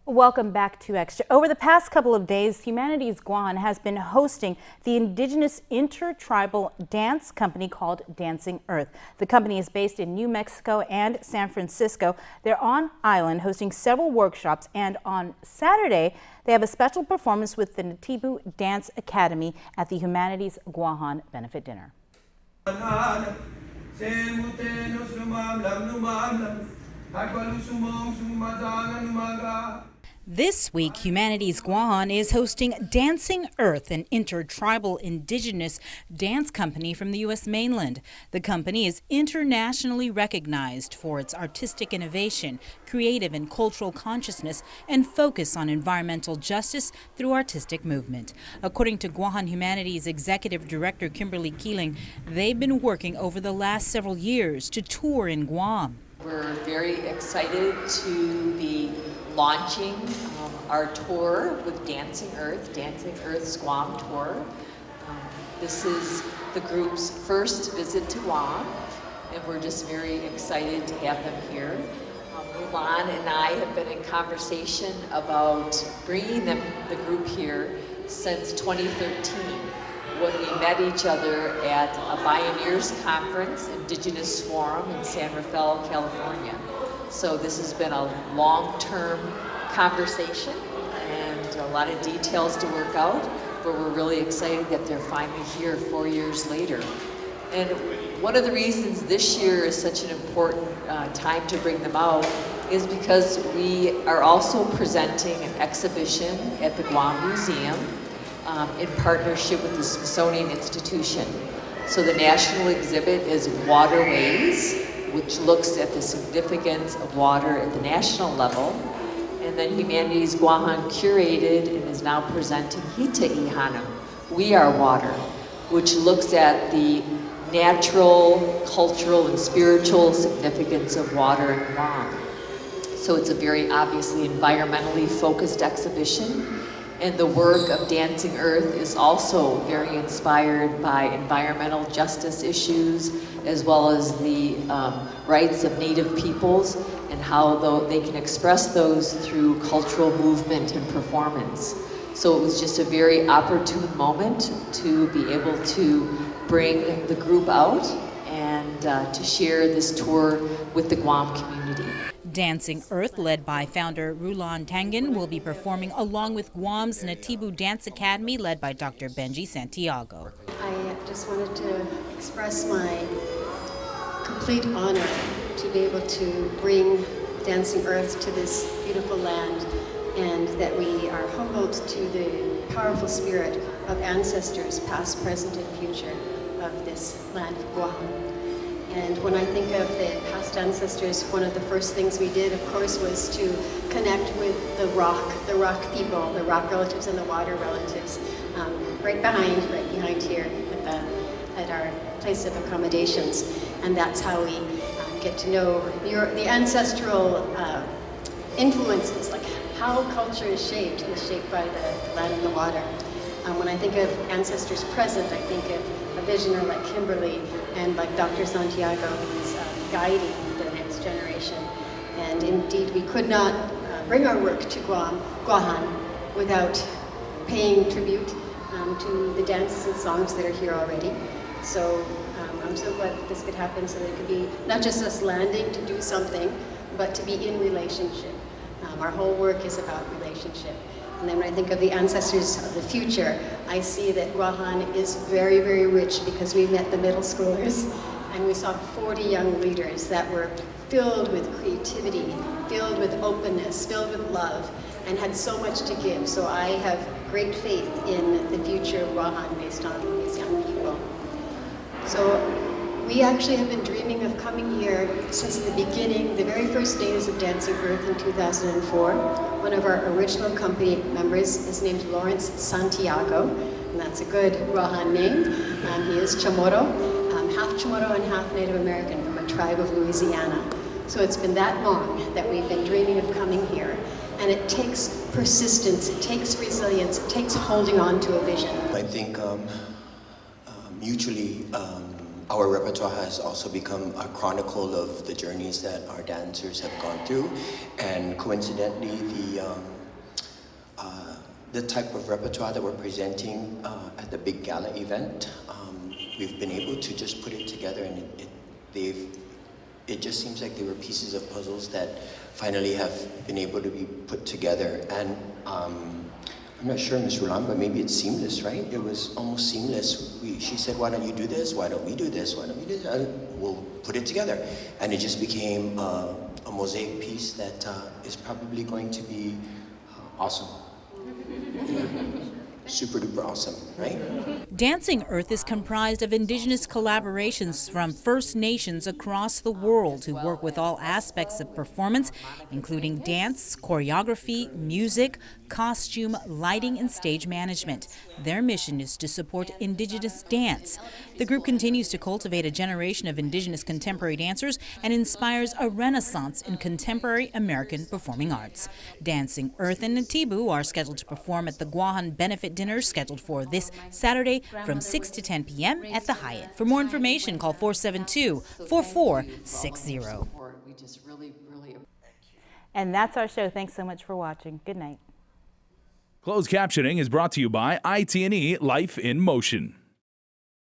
Welcome back to Extra. Over the past couple of days, Humanities Guahan has been hosting the indigenous intertribal dance company called Dancing Earth. The company is based in New Mexico and San Francisco. They're on island hosting several workshops, and on Saturday they have a special performance with the Natibu Dance Academy at the Humanities Guahan Benefit Dinner. This week, Humanities Guahan is hosting Dancing Earth, an intertribal indigenous dance company from the U.S. mainland. The company is internationally recognized for its artistic innovation, creative and cultural consciousness, and focus on environmental justice through artistic movement. According to Guahan Humanities Executive Director Kimberly Keeling, they've been working over the last several years to tour in Guam. We're very excited to be launching our tour with Dancing Earth's Guam tour. This is the group's first visit to Guam, and we're just very excited to have them here. Mulan and I have been in conversation about bringing the group here since 2013. When we met each other at a Pioneers Conference, Indigenous Forum in San Rafael, California. So this has been a long-term conversation and a lot of details to work out, but we're really excited that they're finally here 4 years later. And one of the reasons this year is such an important time to bring them out is because we are also presenting an exhibition at the Guam Museum in partnership with the Smithsonian Institution. So the national exhibit is Waterways, which looks at the significance of water at the national level. And then Humanities Guahan curated and is now presenting Hita Ihanam, We Are Water, which looks at the natural, cultural, and spiritual significance of water in Guam. So it's a very obviously environmentally focused exhibition. And the work of Dancing Earth is also very inspired by environmental justice issues, as well as the rights of Native peoples and how they can express those through cultural movement and performance. So it was just a very opportune moment to be able to bring the group out and to share this tour with the Guam community. Dancing Earth, led by founder Rulan Tangan, will be performing along with Guam's Natibu Dance Academy, led by Dr. Benji Santiago. I just wanted to express my complete honor to be able to bring Dancing Earth to this beautiful land, and that we are humbled to the powerful spirit of ancestors, past, present, and future, of this land of Guam. And when I think of the past ancestors, one of the first things we did, of course, was to connect with the rock people, the rock relatives and the water relatives, right behind here at our place of accommodations. And that's how we get to know the ancestral influences, like how culture is shaped by the land and the water. When I think of ancestors present, I think of a visionary like Kimberly and like Dr. Santiago, who's guiding the next generation. And indeed, we could not bring our work to Guahan without paying tribute to the dances and songs that are here already. So I'm so glad that this could happen, so that it could be not just us landing to do something, but to be in relationship. Our whole work is about relationship. And then when I think of the ancestors of the future, I see that Guahan is very, very rich, because we met the middle schoolers and we saw 40 young leaders that were filled with creativity, filled with openness, filled with love, and had so much to give. So I have great faith in the future of Guahan based on these young people. So we actually have been dreaming of coming here since the beginning, the very first days of Dancing Earth in 2004. One of our original company members is named Lawrence Santiago, and that's a good Guahan name. He is Chamorro, half Chamorro and half Native American, from a tribe of Louisiana. So it's been that long that we've been dreaming of coming here. And it takes persistence, it takes resilience, it takes holding on to a vision. I think mutually our repertoire has also become a chronicle of the journeys that our dancers have gone through, and coincidentally, the type of repertoire that we're presenting at the big gala event, we've been able to just put it together, and it just seems like they were pieces of puzzles that finally have been able to be put together. And I'm not sure, Ms. Rulan, but maybe it's seamless, right? It was almost seamless. She said, why don't you do this? Why don't we do this? Why don't we do this? And we'll put it together. And it just became a mosaic piece that is probably going to be awesome. Super duper awesome, right? Dancing Earth is comprised of indigenous collaborations from First Nations across the world who work with all aspects of performance, including dance, choreography, music, costume, lighting, and stage management. Their mission is to support indigenous dance. The group continues to cultivate a generation of indigenous contemporary dancers and inspires a renaissance in contemporary American performing arts. Dancing Earth and Natibu are scheduled to perform at the Guahan Benefit Dinner scheduled for this Saturday from 6 to 10 p.m. at the Hyatt. For more information, call 472-4460. And that's our show. Thanks so much for watching. Good night. Closed captioning is brought to you by IT&E Life in Motion.